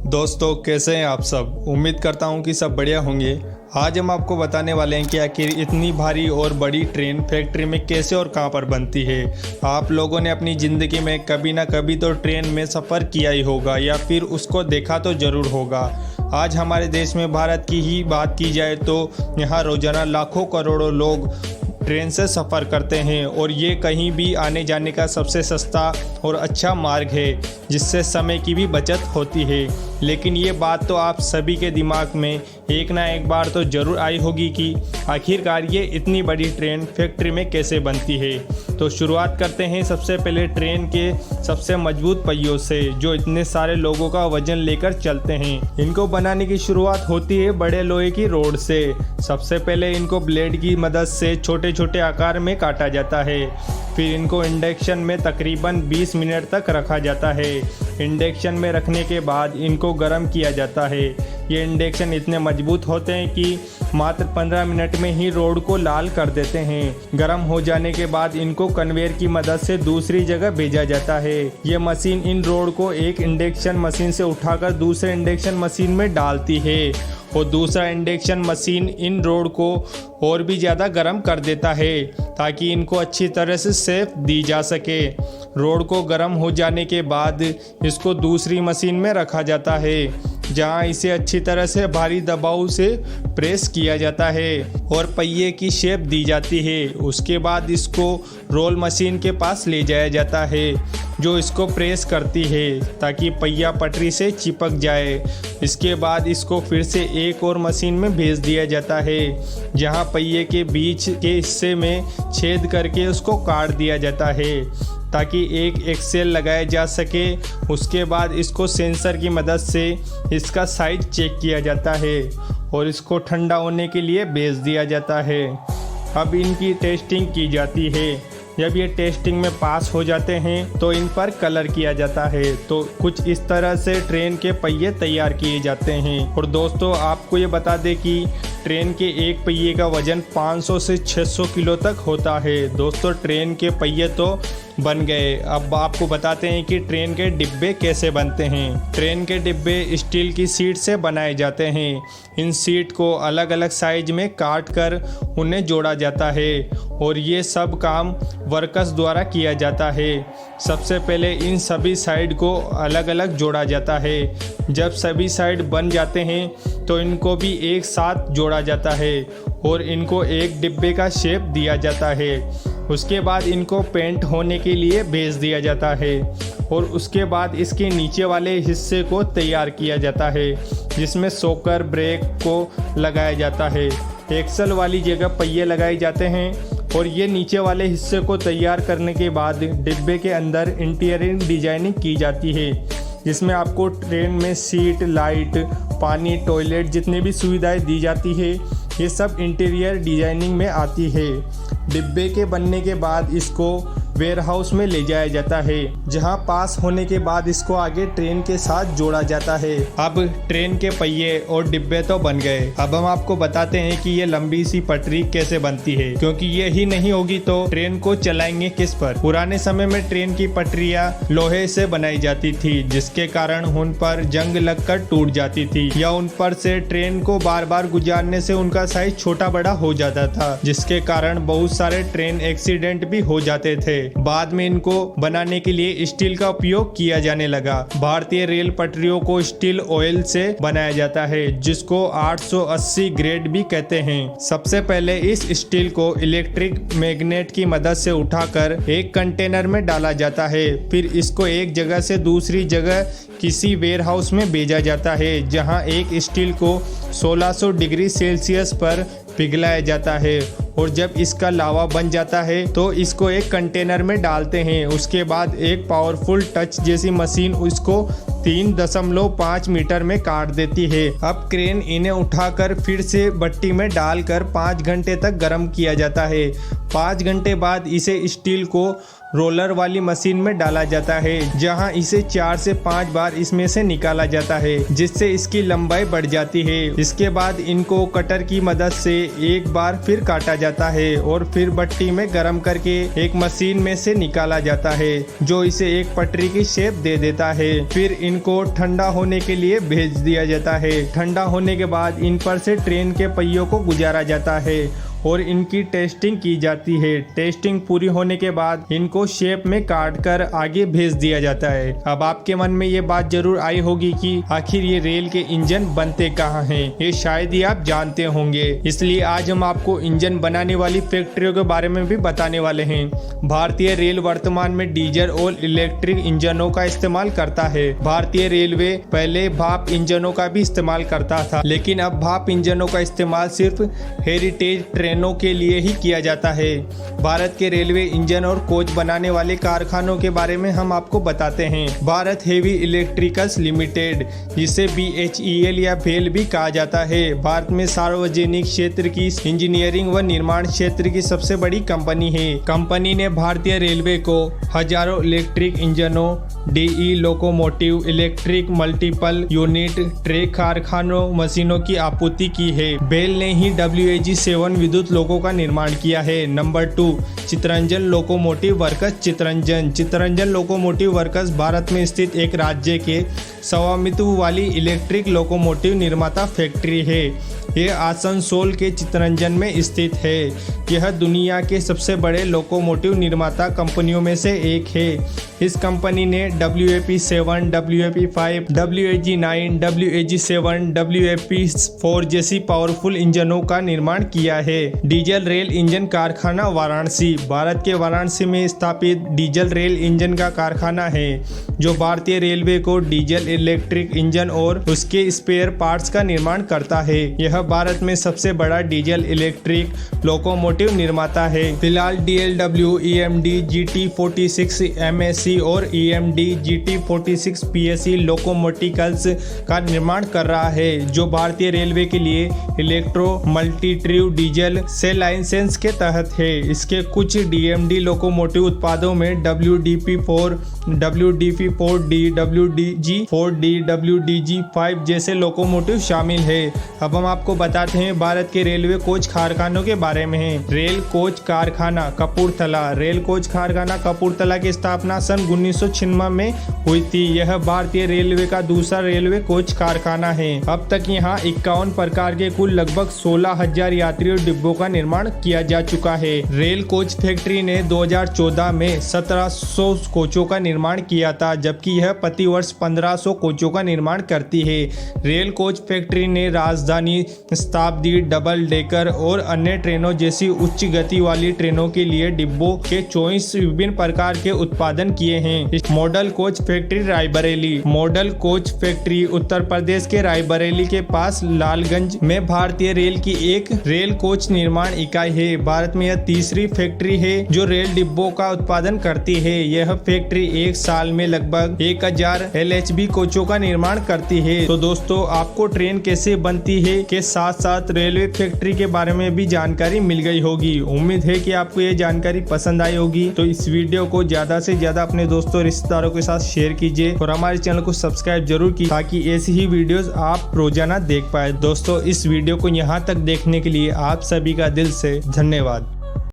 दोस्तों, कैसे हैं आप सब। उम्मीद करता हूं कि सब बढ़िया होंगे। आज हम आपको बताने वाले हैं कि आखिर इतनी भारी और बड़ी ट्रेन फैक्ट्री में कैसे और कहां पर बनती है। आप लोगों ने अपनी ज़िंदगी में कभी ना कभी तो ट्रेन में सफ़र किया ही होगा या फिर उसको देखा तो ज़रूर होगा। आज हमारे देश में भारत की ही बात की जाए तो यहाँ रोज़ाना लाखों करोड़ों लोग ट्रेन से सफ़र करते हैं और ये कहीं भी आने जाने का सबसे सस्ता और अच्छा मार्ग है, जिससे समय की भी बचत होती है। लेकिन ये बात तो आप सभी के दिमाग में एक ना एक बार तो ज़रूर आई होगी कि आखिरकार ये इतनी बड़ी ट्रेन फैक्ट्री में कैसे बनती है। तो शुरुआत करते हैं सबसे पहले ट्रेन के सबसे मजबूत पहियों से, जो इतने सारे लोगों का वजन लेकर चलते हैं। इनको बनाने की शुरुआत होती है बड़े लोहे की रोड से। सबसे पहले इनको ब्लेड की मदद से छोटे छोटे आकार में काटा जाता है। फिर इनको इंडक्शन में तकरीबन 20 मिनट तक रखा जाता है। इंडक्शन में रखने के बाद इनको गर्म किया जाता है। ये इंडक्शन इतने मजबूत होते हैं कि मात्र 15 मिनट में ही रोड को लाल कर देते हैं। गर्म हो जाने के बाद इनको कन्वेयर की मदद से दूसरी जगह भेजा जाता है। ये मशीन इन रोड को एक इंडक्शन मशीन से उठाकर दूसरे इंडक्शन मशीन में डालती है और दूसरा इंडक्शन मशीन इन रोड को और भी ज़्यादा गर्म कर देता है ताकि इनको अच्छी तरह से सेक दी जा सके। रोड को गर्म हो जाने के बाद इसको दूसरी मशीन में रखा जाता है, जहां इसे अच्छी तरह से भारी दबाव से प्रेस किया जाता है और पहिए की शेप दी जाती है। उसके बाद इसको रोल मशीन के पास ले जाया जाता है, जो इसको प्रेस करती है ताकि पहिया पटरी से चिपक जाए। इसके बाद इसको फिर से एक और मशीन में भेज दिया जाता है, जहां पहिए के बीच के हिस्से में छेद करके उसको काट दिया जाता है ताकि एक एक्सेल लगाया जा सके। उसके बाद इसको सेंसर की मदद से इसका साइज चेक किया जाता है और इसको ठंडा होने के लिए भेज दिया जाता है। अब इनकी टेस्टिंग की जाती है। जब ये टेस्टिंग में पास हो जाते हैं तो इन पर कलर किया जाता है। तो कुछ इस तरह से ट्रेन के पहिए तैयार किए जाते हैं। और दोस्तों, आपको ये बता दें कि ट्रेन के एक पहिए का वजन 500 से 600 किलो तक होता है। दोस्तों, ट्रेन के पहिए तो बन गए। अब आपको बताते हैं कि ट्रेन के डिब्बे कैसे बनते हैं। ट्रेन के डिब्बे स्टील की सीट से बनाए जाते हैं। इन सीट को अलग अलग साइज में काट कर उन्हें जोड़ा जाता है और ये सब काम वर्कर्स द्वारा किया जाता है। सबसे पहले इन सभी साइड को अलग अलग जोड़ा जाता है। जब सभी साइड बन जाते हैं तो इनको भी एक साथ जोड़ा जाता है और इनको एक डिब्बे का शेप दिया जाता है। उसके बाद इनको पेंट होने के लिए भेज दिया जाता है और उसके बाद इसके नीचे वाले हिस्से को तैयार किया जाता है, जिसमें शॉकर ब्रेक को लगाया जाता है। एक्सल वाली जगह पहिए लगाए जाते हैं और ये नीचे वाले हिस्से को तैयार करने के बाद डिब्बे के अंदर इंटीरियर डिजाइनिंग की जाती है, जिसमें आपको ट्रेन में सीट, लाइट, पानी, टॉयलेट जितनी भी सुविधाएं दी जाती है, ये सब इंटीरियर डिजाइनिंग में आती है। डिब्बे के बनने के बाद इसको वेयर हाउस में ले जाया जाता है, जहां पास होने के बाद इसको आगे ट्रेन के साथ जोड़ा जाता है। अब ट्रेन के पहिए और डिब्बे तो बन गए। अब हम आपको बताते हैं कि ये लंबी सी पटरी कैसे बनती है, क्योंकि ये ही नहीं होगी तो ट्रेन को चलाएंगे किस पर। पुराने समय में ट्रेन की पटरियां लोहे से बनाई जाती थी, जिसके कारण उन पर जंग लगकर टूट जाती थी या उन पर से ट्रेन को बार बार गुजारने से उनका साइज छोटा बड़ा हो जाता था, जिसके कारण बहुत सारे ट्रेन एक्सीडेंट भी हो जाते थे। बाद में इनको बनाने के लिए स्टील का उपयोग किया जाने लगा। भारतीय रेल पटरियों को स्टील ऑयल से बनाया जाता है, जिसको 880 ग्रेड भी कहते हैं। सबसे पहले इस स्टील को इलेक्ट्रिक मैग्नेट की मदद से उठाकर एक कंटेनर में डाला जाता है। फिर इसको एक जगह से दूसरी जगह किसी वेयर हाउस में भेजा जाता है, जहां एक स्टील को 1600 डिग्री सेल्सियस पर पिघलाया जाता है और जब इसका लावा बन जाता है तो इसको एक कंटेनर में डालते हैं। उसके बाद एक पावरफुल टच जैसी मशीन इसको 3.5 मीटर में काट देती है। अब क्रेन इन्हें उठाकर फिर से भट्टी में डालकर 5 घंटे तक गर्म किया जाता है। 5 घंटे बाद इसे स्टील को रोलर वाली मशीन में डाला जाता है, जहां इसे 4 से 5 बार इसमें से निकाला जाता है, जिससे इसकी लंबाई बढ़ जाती है। इसके बाद इनको कटर की मदद से एक बार फिर काटा जाता है और फिर भट्टी में गर्म करके एक मशीन में से निकाला जाता है, जो इसे एक पटरी की शेप दे देता है। फिर इनको ठंडा होने के लिए भेज दिया जाता है। ठंडा होने के बाद इन पर से ट्रेन के पहियों को गुजारा जाता है और इनकी टेस्टिंग की जाती है। टेस्टिंग पूरी होने के बाद इनको शेप में काट कर आगे भेज दिया जाता है। अब आपके मन में ये बात जरूर आई होगी कि आखिर ये रेल के इंजन बनते कहाँ हैं? ये शायद ही आप जानते होंगे, इसलिए आज हम आपको इंजन बनाने वाली फैक्ट्रियों के बारे में भी बताने वाले हैं। भारतीय रेल वर्तमान में डीजल और इलेक्ट्रिक इंजनों का इस्तेमाल करता है। भारतीय रेलवे पहले भाप इंजनों का भी इस्तेमाल करता था, लेकिन अब भाप इंजनों का इस्तेमाल सिर्फ हेरिटेज ट्रेनों के लिए ही किया जाता है। भारत के रेलवे इंजन और कोच बनाने वाले कारखानों के बारे में हम आपको बताते हैं। भारत हेवी इलेक्ट्रिकल्स लिमिटेड, जिसे BHEL या भेल भी कहा जाता है, भारत में सार्वजनिक क्षेत्र की इंजीनियरिंग व निर्माण क्षेत्र की सबसे बड़ी कंपनी है। कंपनी ने भारतीय रेलवे को हजारों इलेक्ट्रिक इंजनों, DE locomotive, electric multiple unit track कारखानों मशीनों की आपूर्ति की है। भेल ने ही WAG-7 विद्युत लोको का निर्माण किया है। Number 2, Chittaranjan locomotive works. Chittaranjan locomotive works Bharat में स्थित एक राज्य के स्वामित्व वाली इलेक्ट्रिक लोकोमोटिव निर्माता फैक्ट्री है। यह आसनसोल के चितरंजन में स्थित है। यह दुनिया के सबसे बड़े लोकोमोटिव निर्माता कंपनियों में से एक है। इस कंपनी ने WAP-7, WAP-5, WAG-9, WAG-7, WAP-4 जैसी पावरफुल इंजनों का निर्माण किया है। डीजल रेल इंजन कारखाना वाराणसी, भारत के वाराणसी में स्थापित डीजल रेल इंजन का कारखाना है, जो भारतीय रेलवे को डीजल इलेक्ट्रिक इंजन और उसके स्पेयर पार्ट्स का निर्माण करता है। यह भारत में सबसे बड़ा डीजल इलेक्ट्रिक लोकोमोटिव निर्माता है। फिलहाल DLW, EMD, GT46, MSC और EMD, GT46 PSE लोकोमोटिव्स का निर्माण कर रहा है, जो भारतीय रेलवे के लिए इलेक्ट्रो मल्टीट्रिव डीजल सेल लाइसेंस के तहत है। इसके कुछ DMD लोकोमोटिव उत्पादों में WDP-4, WDP-4D, WDG-4D, WDG-5 जैसे लोकोमोटिव शामिल है। अब हम आपको बताते हैं भारत के रेलवे कोच कारखानों के बारे में है। रेल कोच कारखाना कपूरथला। रेल कोच कारखाना कपूरथला की स्थापना सन 1996 में हुई थी। यह भारतीय रेलवे का दूसरा रेलवे कोच कारखाना है। अब तक यहाँ 51 प्रकार के कुल लगभग 16,000 यात्रियों डिब्बों का निर्माण किया जा चुका है। रेल कोच फैक्ट्री ने 2014 में 1700 कोचों का निर्माण किया था, जबकि यह प्रति वर्ष 1500 कोचों का निर्माण करती है। रेल कोच फैक्ट्री ने राजधानी, शताब्दी, डबल डेकर और अन्य ट्रेनों जैसी उच्च गति वाली ट्रेनों के लिए डिब्बों के 24 विभिन्न प्रकार के उत्पादन किए हैं। Model coach factory Raebareli. Model coach factory Uttar Pradesh के रायबरेली के पास लालगंज में भारतीय रेल की एक रेल कोच निर्माण इकाई है। भारत में यह तीसरी फैक्ट्री है जो रेल डिब्बों का उत्पादन करती है। यह फैक्ट्री एक साल में लगभग 1000 LHB कोचों का निर्माण करती है। तो दोस्तों, आपको ट्रेन कैसे बनती है के साथ साथ रेलवे फैक्ट्री के बारे में भी जानकारी मिल गई होगी। उम्मीद है कि आपको ये जानकारी पसंद आई होगी। तो इस वीडियो को ज्यादा से ज्यादा अपने दोस्तों रिश्तेदारों के साथ शेयर कीजिए और हमारे चैनल को सब्सक्राइब जरूर कीजिए, ताकि ऐसी ही वीडियोस आप रोजाना देख पाए। दोस्तों, इस वीडियो को यहाँ तक देखने के लिए आप सभी का दिल से धन्यवाद।